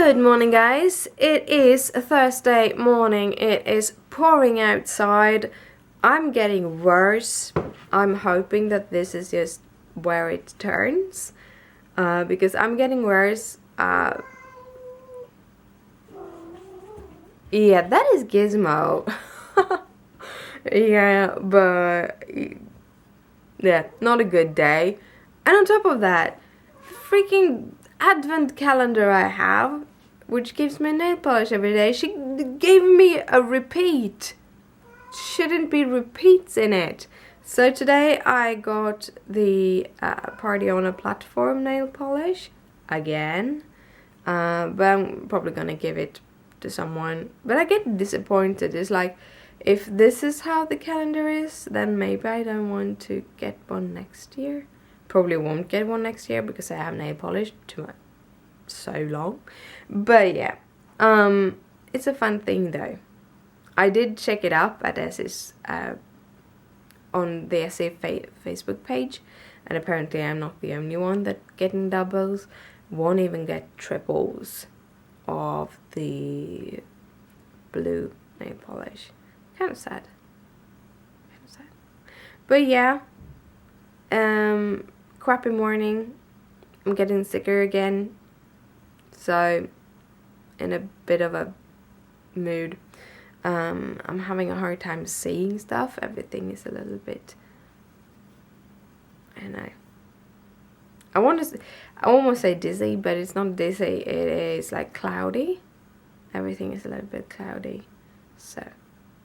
Good morning, guys. It is a Thursday morning. It is pouring outside. I'm getting worse. I'm hoping that this is just where it turns, because I'm getting worse. Yeah, that is Gizmo. Yeah, but yeah, not a good day. And on top of that, freaking advent calendar I have, which gives me nail polish every day, she gave me a repeat. Shouldn't be repeats in it. So today I got the Party on a Platform nail polish again, but I'm probably gonna give it to someone. But I get disappointed. It's like, if this is how the calendar is, then maybe I don't want to get one next year. Probably won't get one next year because I have nail polish so long. But yeah, it's a fun thing though. I did check it up at Essie's on the Essie Facebook page, and apparently I'm not the only one that getting doubles. Won't even get triples of the blue nail polish. Kind of sad. But yeah, crappy morning. I'm getting sicker again, so in a bit of a mood. I'm having a hard time seeing stuff. Everything is a little bit, I don't know. I almost say dizzy, but it's not dizzy. It is like cloudy. Everything is a little bit cloudy. So,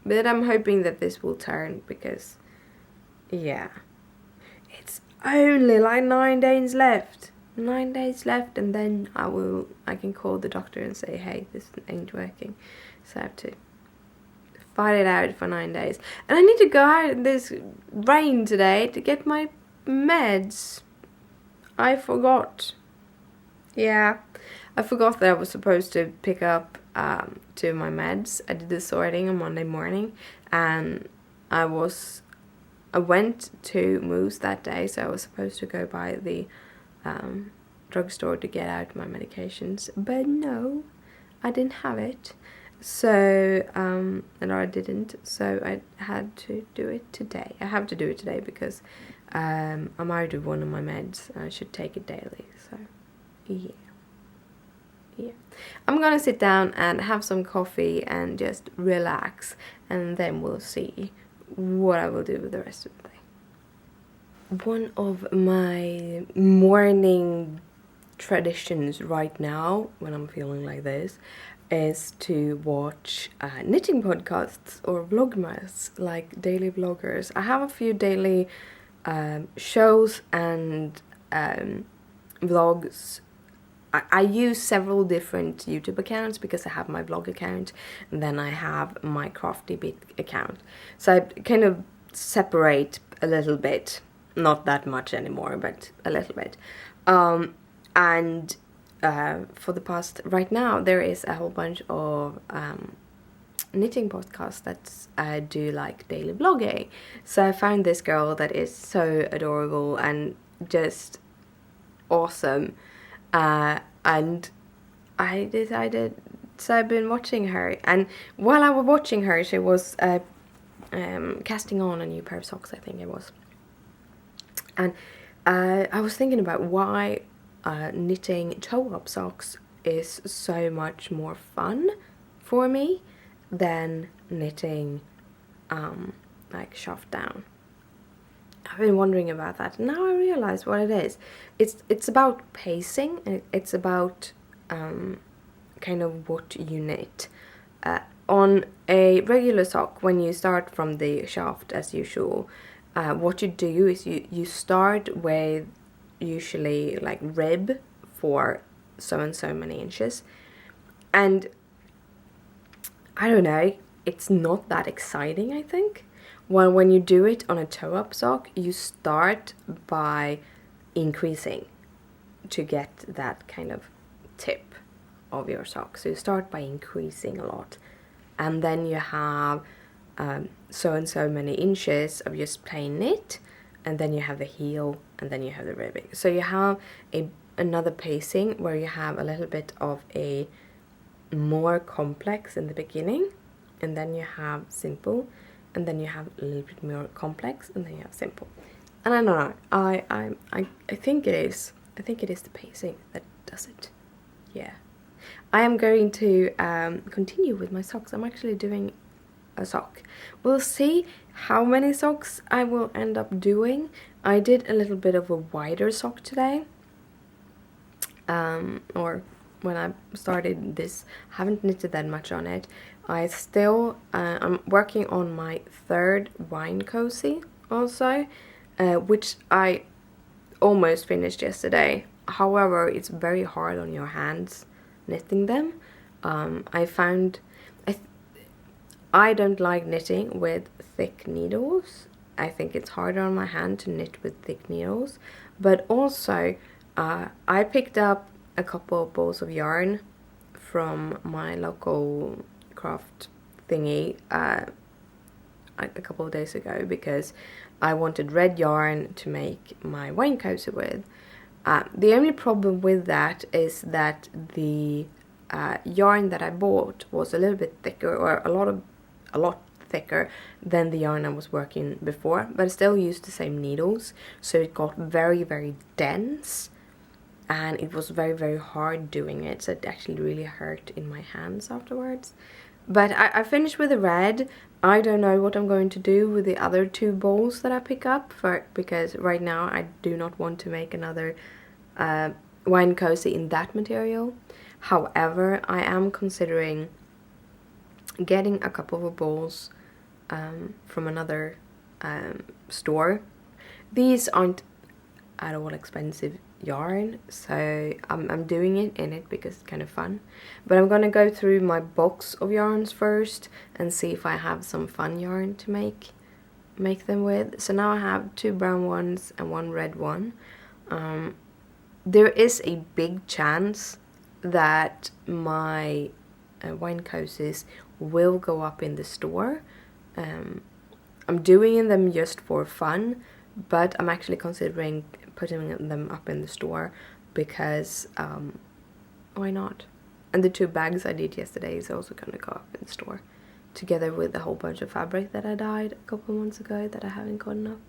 but I'm hoping that this will turn because, yeah, it's only like 9 days left. 9 days left, and then I can call the doctor and say, hey, this ain't working. So I have to fight it out for 9 days. And I need to go out in this rain today to get my meds. I forgot. Yeah, I forgot that I was supposed to pick up 2 of my meds. I did the sorting on Monday morning, and I went to Moose that day, so I was supposed to go by the drugstore to get out my medications, but no, I didn't have it. So, and I didn't, so I had to do it today. I have to do it today because I'm out of one of my meds and I should take it daily, so yeah. I'm gonna sit down and have some coffee and just relax, and then we'll see what I will do with the rest of the day. One of my morning traditions right now, when I'm feeling like this, is to watch knitting podcasts or Vlogmas, like daily vloggers. I have a few daily shows and vlogs. I use several different YouTube accounts because I have my vlog account and then I have my Crafty Bit account. So I kind of separate a little bit, not that much anymore, but a little bit. And for the past, right now, there is a whole bunch of knitting podcasts that do like daily vlogging. So I found this girl that is so adorable and just awesome. And I decided, so I've been watching her, and while I was watching her, she was casting on a new pair of socks, I think it was. And I was thinking about why knitting toe-up socks is so much more fun for me than knitting like shaft down. I've been wondering about that. Now I realize what it is. It's about pacing, and it's about kind of what you knit. On a regular sock, when you start from the shaft as usual, what you do is you start with usually like rib for so and so many inches, and I don't know, it's not that exciting, I think. Well, when you do it on a toe-up sock, you start by increasing to get that kind of tip of your sock. So you start by increasing a lot, and then you have so and so many inches of just plain knit, and then you have the heel, and then you have the ribbing. So you have another pacing where you have a little bit of a more complex in the beginning, and then you have simple, and then you have a little bit more complex, and then you have simple. And I don't know, I think it is. I think it is the pacing that does it. Yeah. I am going to continue with my socks. I'm actually doing a sock. We'll see how many socks I will end up doing. I did a little bit of a wider sock today. Or when I started this, haven't knitted that much on it. I still, I'm working on my third wine cozy also, which I almost finished yesterday. However, it's very hard on your hands knitting them. I found I don't like knitting with thick needles. I think it's harder on my hand to knit with thick needles. But also, I picked up a couple of balls of yarn from my local craft thingy a couple of days ago because I wanted red yarn to make my wine cozy with. The only problem with that is that the yarn that I bought was a little bit thicker, or a lot thicker than the yarn I was working before, but I still used the same needles, so it got very, very dense, and it was very, very hard doing it, so it actually really hurt in my hands afterwards. But I finished with the red. I don't know what I'm going to do with the other two balls that I pick up, because right now I do not want to make another wine cozy in that material. However, I am considering getting a couple of balls from another store. These aren't at all expensive yarn, so I'm doing it in it because it's kind of fun. But I'm gonna go through my box of yarns first and see if I have some fun yarn to make them with. So now I have 2 brown ones and 1 red one. There is a big chance that my wine cozies will go up in the store. I'm doing them just for fun, but I'm actually considering putting them up in the store because why not? And the 2 bags I did yesterday is also gonna go up in the store, together with a whole bunch of fabric that I dyed a couple months ago that I haven't gotten up.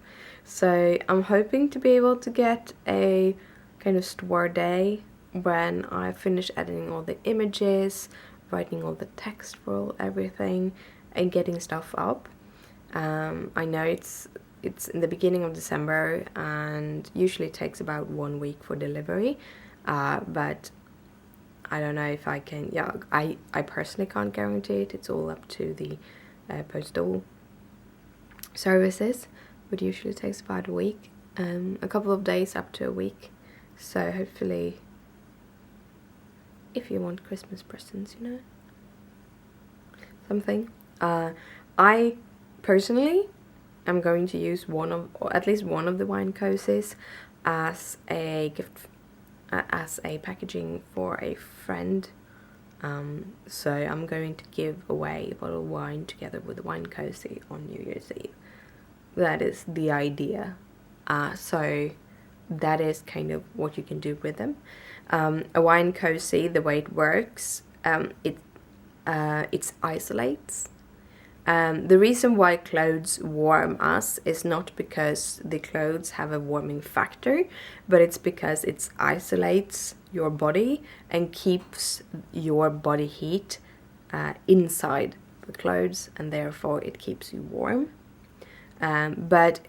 So I'm hoping to be able to get a kind of store day when I finish editing all the images, writing all the text for everything, and getting stuff up. I know it's in the beginning of December, and usually it takes about 1 week for delivery, but I don't know if I can. Yeah, I personally can't guarantee it. It's all up to the postal services, but usually it takes about a week, a couple of days up to a week. So hopefully, if you want Christmas presents, you know, something. I personally am going to use at least one of the wine cozies as a gift, as a packaging for a friend. So I'm going to give away a bottle of wine together with the wine cozy on New Year's Eve. That is the idea. So that is kind of what you can do with them. A wine cozy, the way it works, it isolates. The reason why clothes warm us is not because the clothes have a warming factor, but it's because it isolates your body and keeps your body heat inside the clothes, and therefore it keeps you warm. But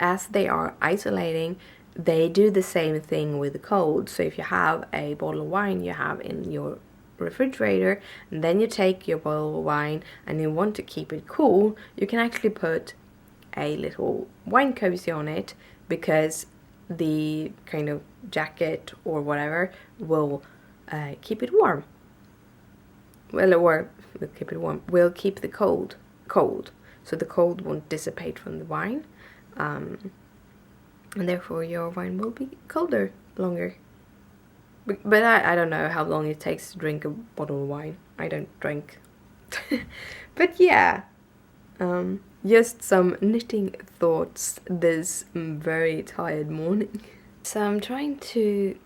as they are isolating, they do the same thing with the cold. So if you have a bottle of wine you have in your refrigerator, and then you take your bottle of wine and you want to keep it cool, you can actually put a little wine cozy on it, because the kind of jacket or whatever will keep it warm. Will keep the cold, so the cold won't dissipate from the wine, and therefore your wine will be colder longer. But I don't know how long it takes to drink a bottle of wine. I don't drink. But yeah, just some knitting thoughts this very tired morning. So I'm trying to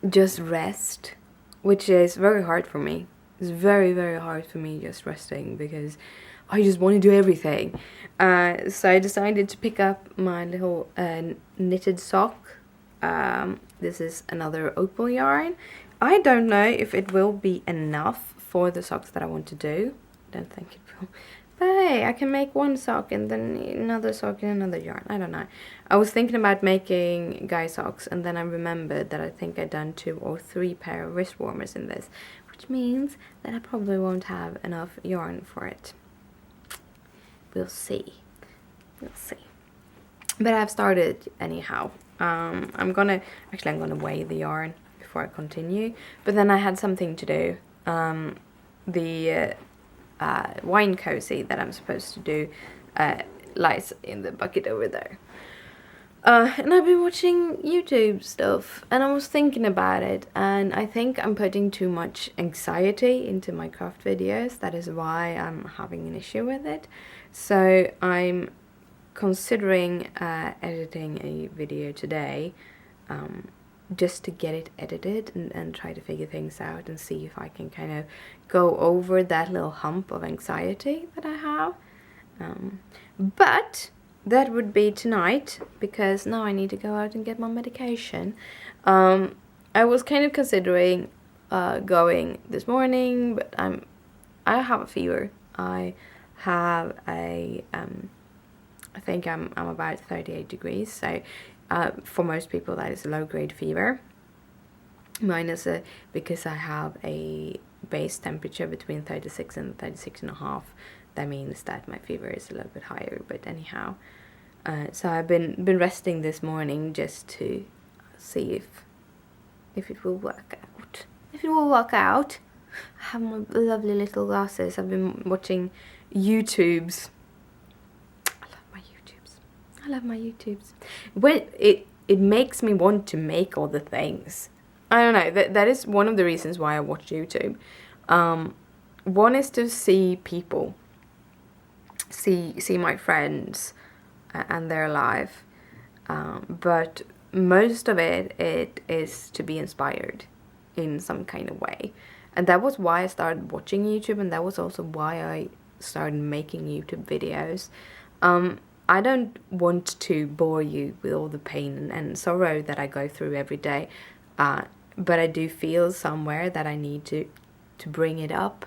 just rest which is very hard for me. It's very, very hard for me just resting because I just want to do everything. So I decided to pick up my little knitted sock. This is another opal yarn. I don't know if it will be enough for the socks that I want to do. I don't think it will. But hey, I can make one sock and then another sock and another yarn. I don't know. I was thinking about making guy socks, and then I remembered that I think I'd done 2 or 3 pair of wrist warmers in this, which means that I probably won't have enough yarn for it. We'll see. We'll see. But I've started anyhow. I'm gonna weigh the yarn before I continue. But then I had something to do. The wine cozy that I'm supposed to do lies in the bucket over there. And I've been watching YouTube stuff, and I was thinking about it, and I think I'm putting too much anxiety into my craft videos. That is why I'm having an issue with it. So I'm considering editing a video today, just to get it edited and try to figure things out and see if I can kind of go over that little hump of anxiety that I have. But that would be tonight, because now I need to go out and get my medication. I was kind of considering going this morning, but I have a fever. I have a I think I'm about 38 degrees, so for most people that is a low-grade fever. Mine is because I have a base temperature between 36 and 36.5. That means that my fever is a little bit higher, but anyhow. So I've been resting this morning just to see if it will work out. If it will work out. I have my lovely little glasses. I've been watching YouTubes. I love my YouTubes. When it makes me want to make all the things. I don't know. That is one of the reasons why I watch YouTube. One is to see people, see my friends and their life. But most of it is to be inspired in some kind of way. And that was why I started watching YouTube, and that was also why I started making YouTube videos. I don't want to bore you with all the pain and sorrow that I go through every day, but I do feel somewhere that I need to bring it up.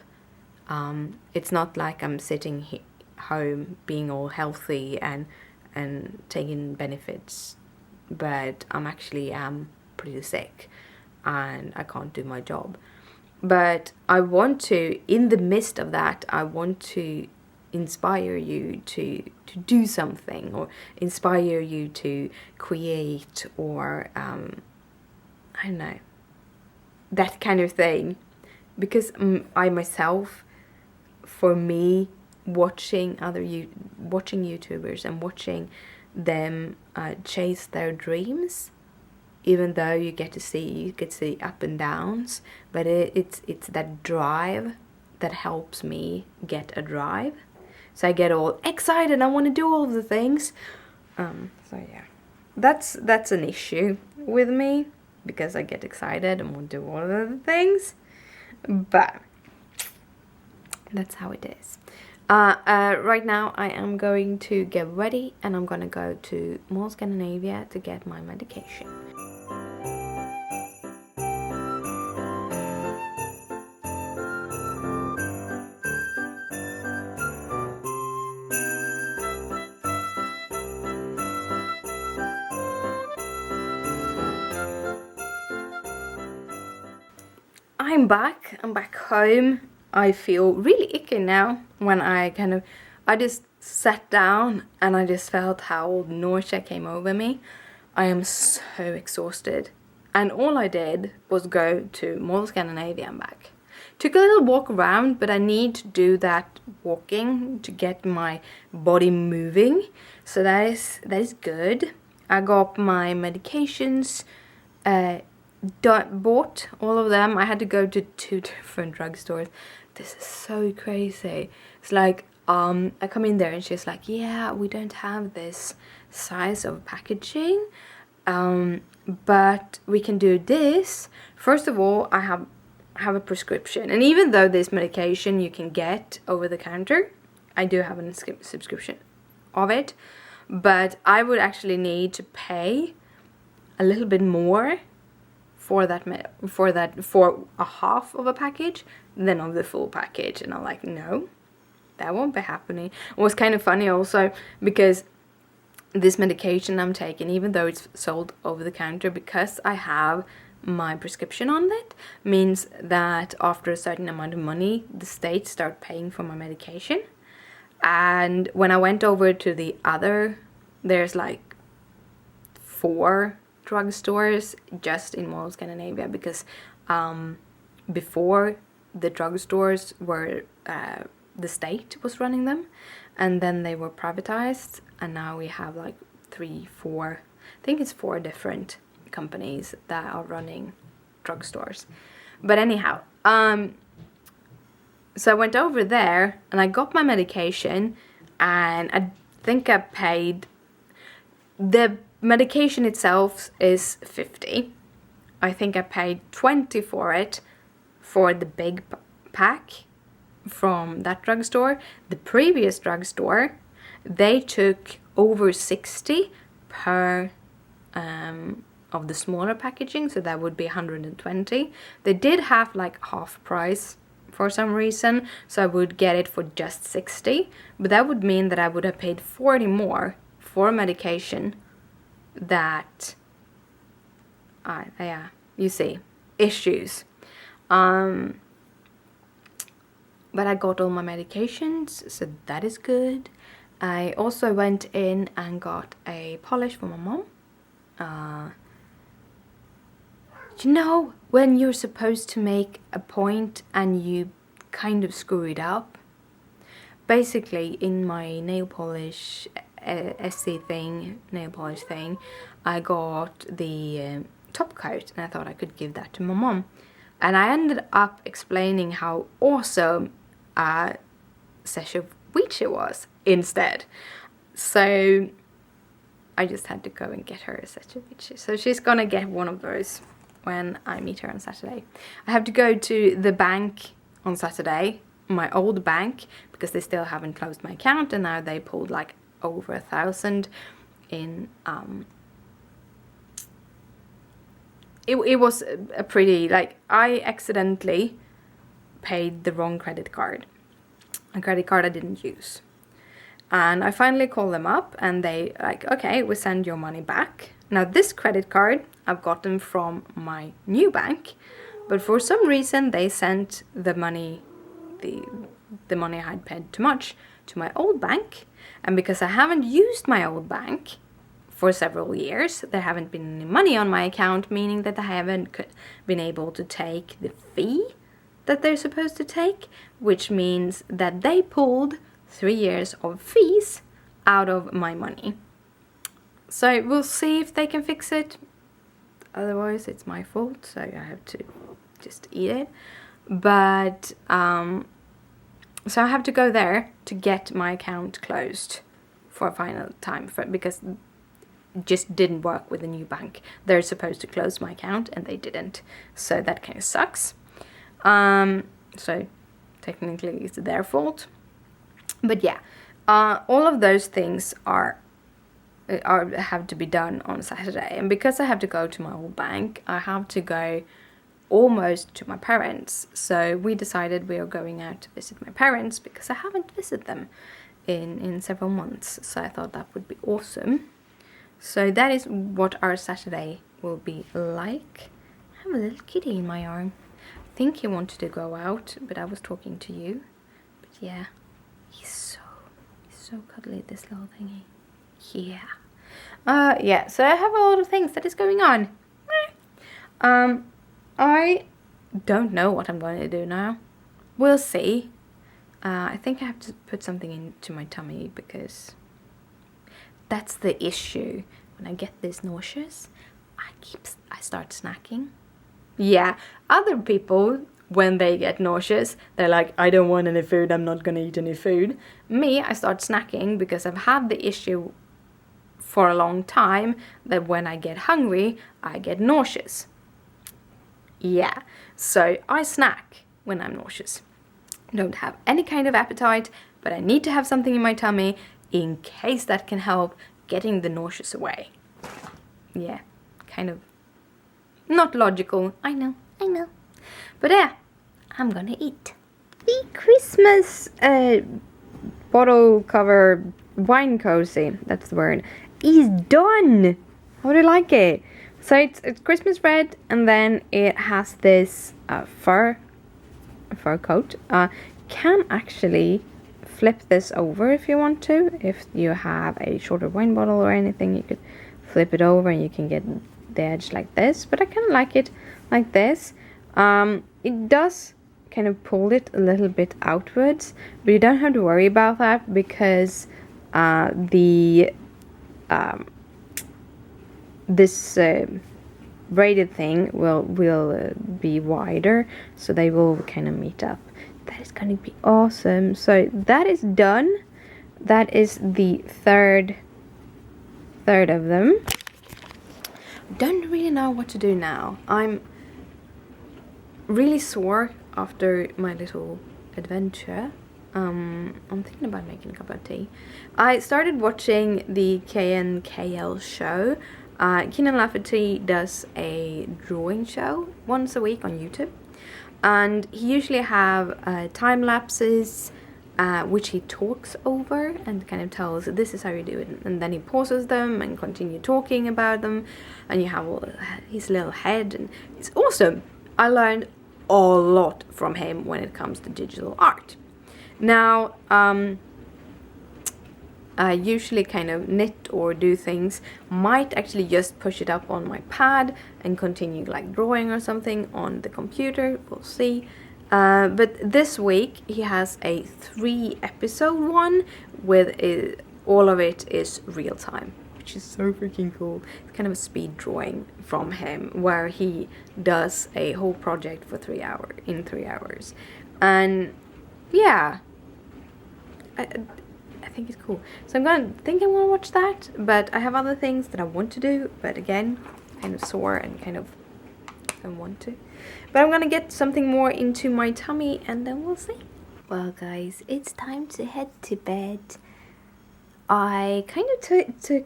It's not like I'm sitting home being all healthy and taking benefits, but I'm actually pretty sick and I can't do my job. But I want to, in the midst of that, I want to inspire you to do something, or inspire you to create, or I don't know, that kind of thing. Because I myself, for me, watching YouTubers and watching them chase their dreams, even though you get to see up and downs, but it's that drive that helps me get a drive. So I get all excited, I want to do all of the things. So yeah, that's an issue with me, because I get excited and want to do all of the things. But that's how it is. Right now I am going to get ready, and I'm gonna go to Mall Scandinavia to get my medication. I'm back home. I feel really icky now when I just sat down and I just felt how nausea came over me. I am so exhausted. And all I did was go to Mall Scandinavia and back. Took a little walk around, but I need to do that walking to get my body moving. So that is good. I got my medications, bought all of them. I had to go to 2 different drugstores. This is so crazy. It's like I come in there and she's like, yeah, we don't have this size of packaging, but we can do this. First of all, I have have a prescription. And even though this medication you can get over the counter, I do have a subscription of it, but I would actually need to pay a little bit more for a half of a package than of the full package. And I'm like, no, that won't be happening. It was kind of funny also because this medication I'm taking, even though it's sold over the counter, because I have my prescription on it, means that after a certain amount of money, the state start paying for my medication. And when I went over to the other, there's like 4 drugstores just in Mall of Scandinavia, because before the drugstores were the state was running them, and then they were privatized, and now we have like 3-4, I think it's 4 different companies that are running drugstores. But anyhow, so I went over there and I got my medication, and I think I paid, the medication itself is 50. I think I paid 20 for it, for the big pack from that drugstore. The previous drugstore, they took over 60 per of the smaller packaging, so that would be 120. They did have like half price for some reason, so I would get it for just 60, but that would mean that I would have paid 40 more for medication that yeah, you see, issues. But I got all my medications, so that is good. I also went in and got a polish for my mom. You know, when you're supposed to make a point and you kind of screw it up? Basically, in my nail polish nail polish thing, I got the top coat, and I thought I could give that to my mom. And I ended up explaining how awesome Decemeber was instead. So I just had to go and get her a Decemeber. So she's gonna get one of those when I meet her on Saturday. I have to go to the bank on Saturday, my old bank, because they still haven't closed my account, and now they pulled like over 1,000 in it was a pretty, like, I accidentally paid the wrong credit card, a credit card I didn't use. And I finally called them up, and they like, okay, we send your money back. Now this credit card I've gotten from my new bank, but for some reason they sent the money, the money I had paid too much, to my old bank. And because I haven't used my old bank for several years, there haven't been any money on my account, meaning that I haven't been able to take the fee that they're supposed to take, which means that they pulled 3 years of fees out of my money. So we'll see if they can fix it. Otherwise, it's my fault, so I have to just eat it. But so I have to go there to get my account closed for a final time, because it just didn't work with the new bank. They're supposed to close my account and they didn't, so that kind of sucks. So technically it's their fault. But yeah, all of those things have to be done on Saturday, and because I have to go to my old bank, I have to go almost to my parents. So we decided we are going out to visit my parents, because I haven't visited them in several months, so I thought that would be awesome. So that is what our Saturday will be like. I have a little kitty in my arm. I think he wanted to go out, but I was talking to you. But yeah, he's so cuddly, this little thingy. Yeah. Yeah, so I have a lot of things that is going on. I don't know what I'm going to do now. We'll see. I think I have to put something into my tummy, because that's the issue. When I get this nauseous, I start snacking. Yeah, other people, when they get nauseous, they're like, I don't want any food, I'm not gonna eat any food. Me, I start snacking because I've had the issue for a long time that when I get hungry, I get nauseous. Yeah, So I snack when I'm nauseous. Don't have any kind of appetite, but I need to have something in my tummy in case that can help getting the nauseous away. Yeah, kind of not logical, I know. But yeah, I'm gonna eat. The Christmas bottle cover wine cozy, that's the word, is done. How do you like it? So it's Christmas red, and then it has this fur coat. Can actually flip this over if you want to. If you have a shorter wine bottle or anything, you could flip it over and you can get the edge like this. But I kind of like it like this. It does kind of pull it a little bit outwards, but you don't have to worry about that because this braided thing will be wider, so they will kind of meet up. That is going to be awesome. So that is done. That is the third of them. Don't really know what to do now. I'm really sore after my little adventure. I'm thinking about making a cup of tea. I started watching the KNKL show. Keenan Lafferty does a drawing show once a week on YouTube, and he usually have time lapses which he talks over and kind of tells this is how you do it, and then he pauses them and continue talking about them, and you have all his little head, and it's awesome. I learned a lot from him when it comes to digital art. Now I usually kind of knit or do things, might actually just push it up on my pad and continue like drawing or something on the computer, we'll see. But this week he has a 3-episode one with all of it is real time, which is so freaking cool. It's kind of a speed drawing from him where he does a whole project for 3 hours. And yeah, I think it's cool. So I'm gonna watch that, but I have other things that I want to do, but again, kind of sore and kind of don't want to. But I'm gonna get something more into my tummy and then we'll see. Well guys, it's time to head to bed. I kind of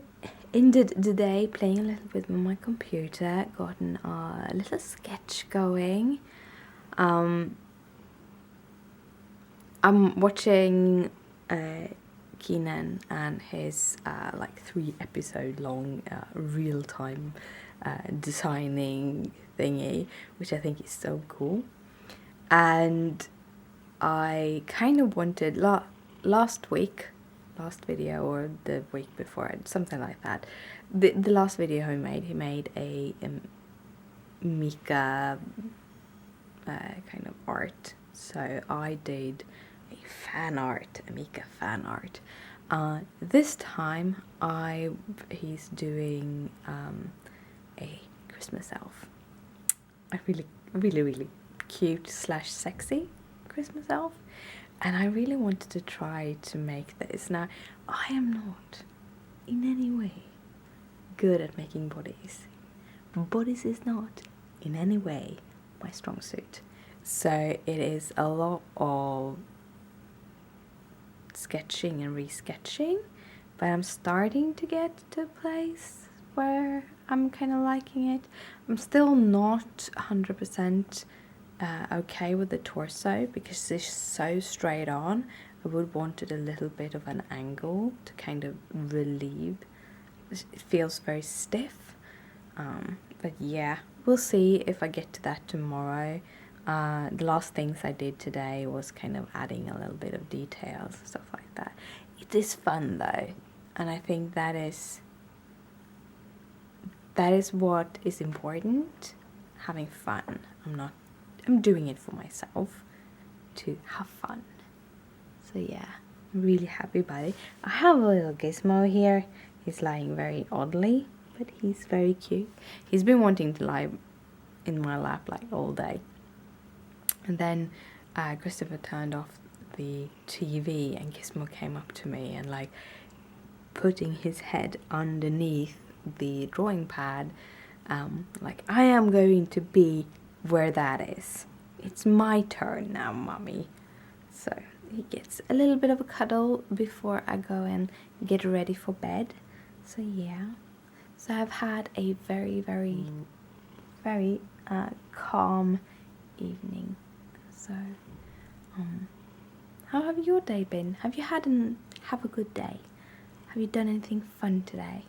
ended the day playing a little bit with my computer, gotten a little sketch going. I'm watching Keenan and his like 3-episode long real-time designing thingy, which I think is so cool. And I kind of wanted last video or the week before, something like that, the last video he made a Mika kind of art, so I did a Mika fan art. This time he's doing a Christmas elf, a really cute / sexy Christmas elf, and I really wanted to try to make this. Now I am not in any way good at making bodies. Bodies is not in any way my strong suit, so it is a lot of sketching and resketching, but I'm starting to get to a place where I'm kind of liking it. I'm still not 100% okay with the torso because it's so straight on. I would want it a little bit of an angle to kind of relieve. It feels very stiff, but yeah, we'll see if I get to that tomorrow. The last things I did today was kind of adding a little bit of details, stuff like that. It is fun though, and I think that is what is important, having fun. I'm doing it for myself to have fun. So yeah, I'm really happy about it. I have a little gizmo here. He's lying very oddly, but he's very cute. He's been wanting to lie in my lap like all day. And then Christopher turned off the TV and Gizmo came up to me and like putting his head underneath the drawing pad, like I am going to be where that is. It's my turn now, Mummy. So he gets a little bit of a cuddle before I go and get ready for bed. So yeah. So I've had a very, very, very calm evening. So how have your day been? Have you have a good day? Have you done anything fun today?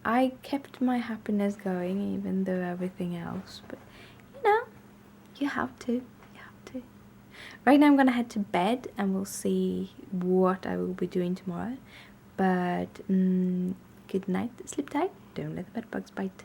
I kept my happiness going even though everything else, but you know, you have to. Right now I'm gonna head to bed and we'll see what I will be doing tomorrow. But good night, sleep tight, don't let the bed bugs bite.